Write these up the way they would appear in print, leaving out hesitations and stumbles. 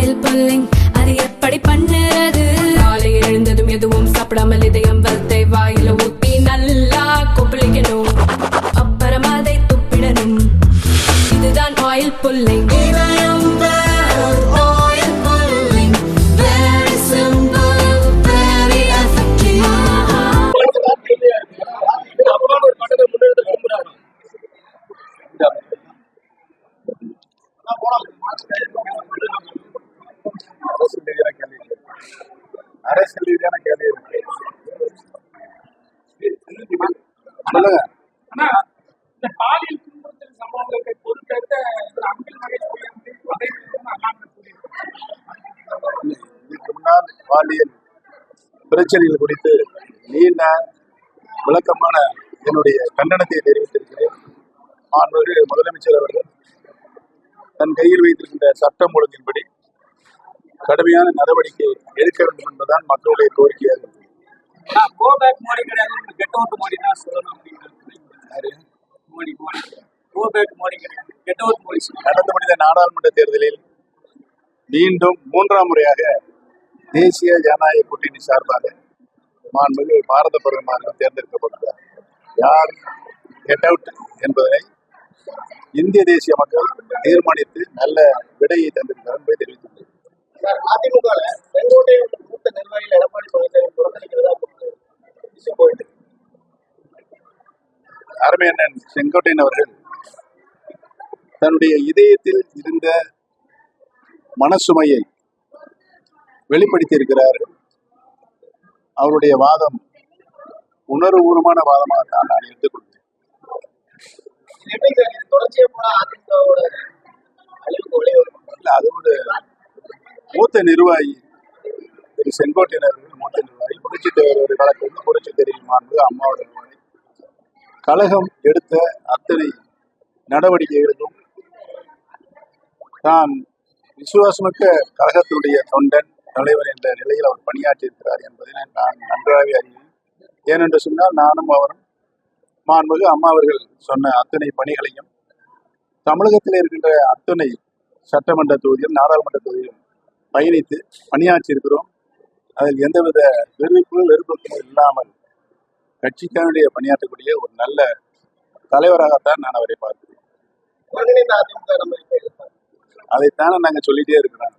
Oil pulling அது எப்படி பண்ணுறது? காலையில் எழுந்ததும் எதுவும் சாப்பிடாமல் இதயம் வளத்தை வாயில ஊத்தி நல்லா கொப்பளிக்கணும், அப்புறம் அதை துப்பிடணும். இதுதான் ஆயில் புல்லிங். அரசியல் ரீதியான கேள்வி இருக்கு. பாலியல் துன்புறுத்தல் சம்பவங்களுக்கு பொறுப்பேற்ற அன்பில் மகேஷ் இதுக்கு முன்னால் பாலியல் பிரச்சனைகள் குறித்து நீண்ட விளக்கமான என்னுடைய கண்டனத்தை தெரிவித்திருக்கிறேன். மாண்புமிகு முதலமைச்சர் அவர்கள் தன் கையில் வைத்திருக்கின்ற சட்டம் ஒழுங்கின்படி கடுமையான நடவடிக்கை எடுக்க வேண்டும் என்பதுதான் மக்களுடைய கோரிக்கையாக இருக்கு. நடந்து முடிந்த நாடாளுமன்ற தேர்தலில் மீண்டும் 3ஆம் முறையாக தேசிய ஜனநாயக கூட்டணி சார்பாக மாண்புமிகு பாரத பிரதமர் தேர்ந்தெடுக்கப்பட்டார். யார் கெட் அவுட் என்பதனை இந்திய தேசிய மக்கள் தீர்மானித்து நல்ல விடையை தந்திருக்கிறார் என்பதை தெரிவித்துள்ளது. அதிமுக செங்கோட்டை மூத்த நிர்வாகிகள் எடப்பாடி பழனிசாமி புறக்கணிக்கிறதா போயிட்டு அருமையண்ணன் செங்கோட்டையன் அவர்கள் தன்னுடைய இதயத்தில் இருந்த மனசுமையை வெளிப்படுத்தி இருக்கிறார். அவருடைய வாதம் உணர்வுபூர்வமான வாதமாகத்தான் நான் எடுத்துக்கொள்கிறேன். தொடர்ச்சியா போனா அதிமுகவோட அழிவுக்கு வழிவரும். அது ஒரு மூத்த நிர்வாகி திரு செங்கோட்டையன் அவர்கள் மூத்த நிர்வாகி, புரட்சி தலைவர் காலத்தில் புரட்சி தெரியுமா அம்மாவோட நிர்வாகி. கழகம் எடுத்த அத்தனை நடவடிக்கைகளுக்கும் தான் விசுவாசமிக்க கழகத்தினுடைய தொண்டன் தலைவர் என்ற நிலையில் அவர் பணியாற்றியிருக்கிறார் என்பதை நான் நன்றாகவே அறிவேன். ஏனென்று சொன்னால் நானும் அவரும் மாண்புமிகு அம்மா அவர்கள் சொன்ன அத்தனை பணிகளையும் தமிழகத்தில் இருக்கின்ற அத்தனை சட்டமன்ற தொகுதியும் நாடாளுமன்ற தொகுதியும் பயணித்து பணியாற்றி இருக்கிறோம். அதில் எந்தவித வெறுப்புக்கும் இல்லாமல் கட்சிக்கானுடைய பணியாற்றக்கூடிய ஒரு நல்ல தலைவராகத்தான் நான் அவரை பார்க்கிறேன். அதைத்தானே நாங்கள் சொல்லிட்டே இருக்கிறோம்.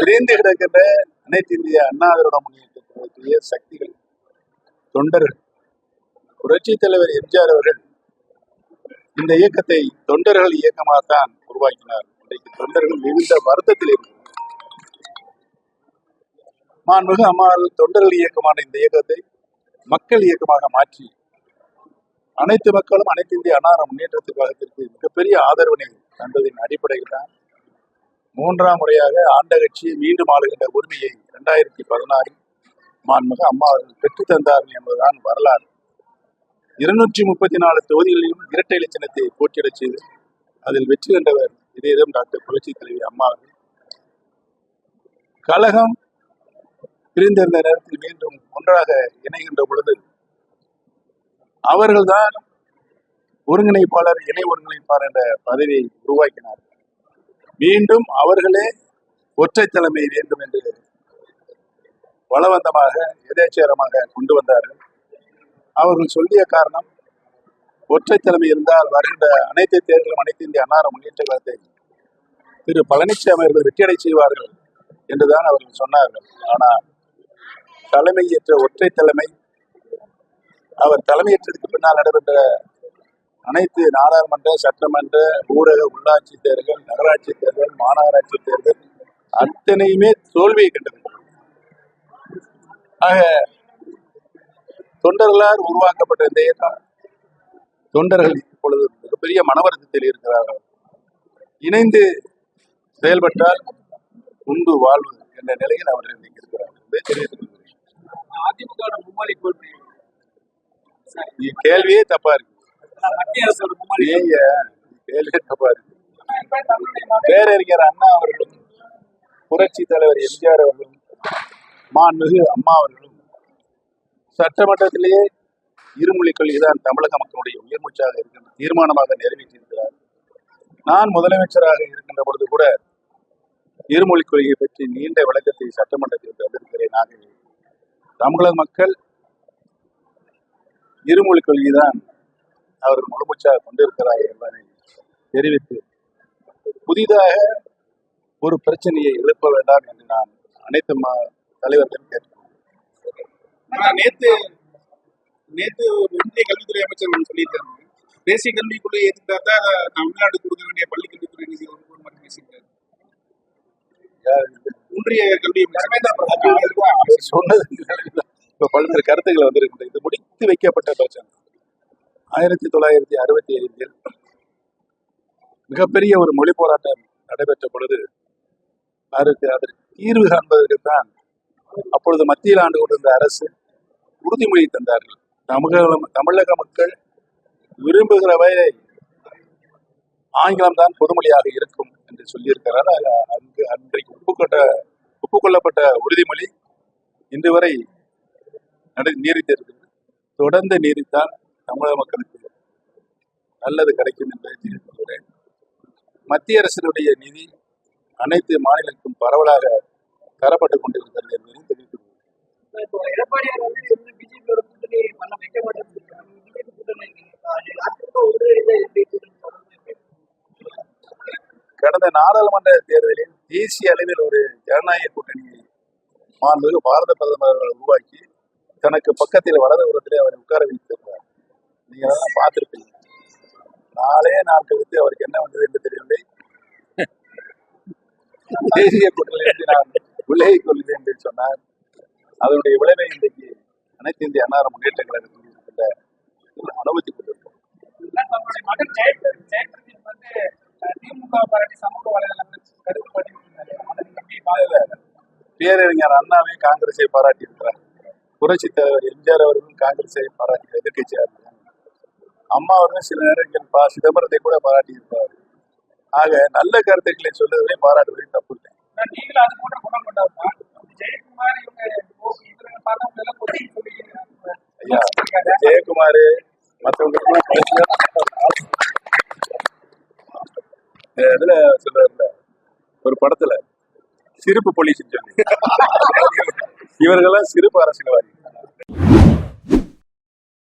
பிரிந்து கிடக்கின்ற அனைத்து இந்திய அண்ணா திராவிட முன்னேற்றத்தினுடைய சக்திகள், தொண்டர்கள், புரட்சி தலைவர் எம்ஜிஆர் அவர்கள் இந்த இயக்கத்தை தொண்டர்கள் இயக்கமாகத்தான் உருவாக்கினார். இன்றைக்கு தொண்டர்கள் மிகுந்த வருத்தத்தில் இருக்கிறார். மாண்புமிகு அம்மா அவர்கள் தொண்டர்கள் இயக்கமான இந்த இயக்கத்தை மக்கள் இயக்கமாக மாற்றி அனைத்து மக்களும் அனைத்து இந்திய அண்ணா முன்னேற்றத்து கழகத்திற்கு மிகப்பெரிய ஆதரவினை தந்ததின் அடிப்படையில் தான் 3ஆம் முறையாக ஆண்ட கட்சியை மீண்டும் ஆளுகின்ற உரிமையை 2016 மாண்புமிகு அம்மா அவர்கள் பெற்றுத் தந்தார்கள் என்பதுதான் வரலாறு. 234 தொகுதிகளிலும் இரட்டை இலச்சினத்தை போட்டியிடச் செய்து அதில் வெற்றி கண்டவர் இதேதான் டாக்டர் புரட்சி தலைவி அம்மா அவர்கள். கழகம் பிரிந்திருந்த நேரத்தில் மீண்டும் ஒன்றாக இணைகின்ற பொழுது அவர்கள்தான் ஒருங்கிணைப்பாளர், இணை ஒருங்கிணைப்பாளர் என்ற பதவியை உருவாக்கினார். மீண்டும் அவர்களே ஒற்றை தலைமை வேண்டும் என்று பலவந்தமாக எதேச்சரமாக கொண்டு வந்தார்கள். அவர்கள் சொல்லிய காரணம், ஒற்றை தலைமை இருந்தால் வருகின்ற அனைத்து தேர்தலும் அனைத்து இந்திய அண்ணா முன்னேற்ற கழகத்தை திரு பழனிசாமி அவர்கள் வெற்றியடை செய்வார்கள் என்றுதான் அவர்கள் சொன்னார்கள். ஆனால் தலைமையேற்ற ஒற்றை தலைமை, அவர் தலைமையேற்றதுக்கு பின்னால் நடைபெற்ற அனைத்து நாடாளுமன்ற, சட்டமன்ற, ஊரக, உள்ளாட்சி தேர்தல், நகராட்சி தேர்தல், மாநகராட்சி தேர்தல் அத்தனையுமே தோல்வியை கண்டது. ஆக தொண்டர்களால் உருவாக்கப்பட்ட இந்த இயக்கம், தொண்டர்கள் இப்பொழுது மிகப்பெரிய மனவருத்தத்தில் இருக்கிறார்கள். இணைந்து செயல்பட்டால் உண்டு வாழ்வு என்ற நிலையில் அவர்கள் இன்றைக்கு இருக்கிறார்கள். அதிமுக மும்மொழி கொள்கை கேள்வியே தப்பா இருக்கு. கேள்வியே தப்பா இருக்கு. பேரறிஞர் அண்ணா அவர்களும் புரட்சி தலைவர் எம்ஜிஆர் அவர்களும் மாண்புமிகு அம்மா அவர்களும் சட்டமன்றத்திலேயே இருமொழி கொள்கைதான் தமிழக மக்களுடைய உயர்மூச்சாக இருக்கின்ற தீர்மானமாக நிறைவேற்றியிருக்கிறார். நான் முதலமைச்சராக இருக்கின்ற பொழுது கூட இருமொழிக் கொள்கை பற்றி நீண்ட விளக்கத்தை சட்டமன்றத்தில் தந்திருக்கிறேன். ஆகவே தமிழக மக்கள் இருமொழிக் கொள்கைதான் அவர்கள் முழுமூச்சாக கொண்டிருக்கிறார்கள் என்பதை தெரிவித்து புதிதாக ஒரு பிரச்சனையை எழுப்ப வேண்டாம் என்று நான் அனைத்து தலைவர்களும் கேட்டுக்கொண்டேன். ஆனா நேத்து ஒன்றிய கல்வித்துறை அமைச்சர் ஒன்று சொல்லியிருக்காங்க. தேசிய கல்விக்குள்ளே எதிர்த்தா தமிழ்நாடு கொடுக்க வேண்டிய பள்ளி கல்வித்துறை நிதி ஒரு மட்டும் பேசியிருக்காரு. ஒன்றிய கல்வி அவர் சொன்னது இப்ப பல்வேறு கருத்துக்கள் வந்திருக்கின்றன. இது முடித்து வைக்கப்பட்ட பிரச்சனை. 1965 மிகப்பெரிய ஒரு மொழி போராட்டம் நடைபெற்ற பொழுது அதற்கு தீர்வு காண்பதற்குத்தான் அப்பொழுது மத்தியில் ஆண்டு கொண்டிருந்த அரசு உறுதிமொழி தந்தார்கள். தமிழக மக்கள் விரும்புகிற வரை ஆங்கிலம் தான் பொதுமொழியாக இருக்கும் என்று சொல்லியிருக்கிறார். அங்கு அன்றைக்கு ஒப்புக்கொள்ளப்பட்ட உறுதிமொழி இன்று வரை நீடித்திருக்கிறது. தொடர்ந்து நீடித்தால் தமிழக மக்களுக்கு நல்லது கிடைக்கும் என்பதை தெரிவித்துள்ளேன். மத்திய அரசினுடைய நிதி அனைத்து மாநிலங்களுக்கும் பரவலாக தரப்பட்டுக் கொண்டிருக்கிறது என்பதை தெரிவித்துள்ளேன். இப்போ எடப்பாடியார் வந்து பிஜேபியோட கூட்டணி பண்ண வைக்க மாட்டேன். பிஜேபி கூட்டணி கடந்த நாடாளுமன்ற தேர்தலில் தேசிய அளவில் ஒரு ஜனநாயக கூட்டணியை மாண்புமிகு பாரத பிரதமர் அவர்கள் உருவாக்கி தனக்கு பக்கத்தில் வலதுபுறத்திலே அவரை உட்கார வைத்திருந்தார். நீங்க அதெல்லாம் பார்த்திருப்பீங்க. 4 நாள் கழித்து அவருக்கு என்ன வந்தது என்று தெரியவில்லை. தேசிய கூட்டணியிலிருந்து நான் விலகிக் கொள்கிறேன் என்று சொன்னார். அதனுடைய விளைவை இன்றைக்கு அனைத்து இந்திய அண்ணா முன்னேற்ற கழகத்தில் இருக்கின்ற அனுமதி கொண்டிருக்கிறோம். மகன் ஜெயபிரதீப் வந்து திமுக பாராட்டி சமூக வலைதளங்கள் கருத்து பதிவிட்டிருந்தாரு. பேரறிஞர் அண்ணாவே காங்கிரஸை பாராட்டி இருக்கிறார். புரட்சி தலைவர் எம்ஜிஆர் அவர்களும் காங்கிரஸை பாராட்டி எதிர்கட்சியாக இருக்கிறார். அம்மா அவர்களும் சில நேரங்கள் சிதம்பரத்தை கூட பாராட்டி இருக்கிறார். ஆக நல்ல கருத்துக்களை சொல்லுவதை பாராட்டுவதை தப்பு இல்லை. நீங்களும் அது போன்ற குணம் கொண்டவர் ஜெயக்குமார் ஐயா ஜெயக்குமார் மற்றவங்களுக்கு இதுல சொல்றாருல ஒரு படத்துல சிரிப்பு போலீஸ் சொல்லி இவர்களெல்லாம் சிரிப்பு அரசியல்வாதி.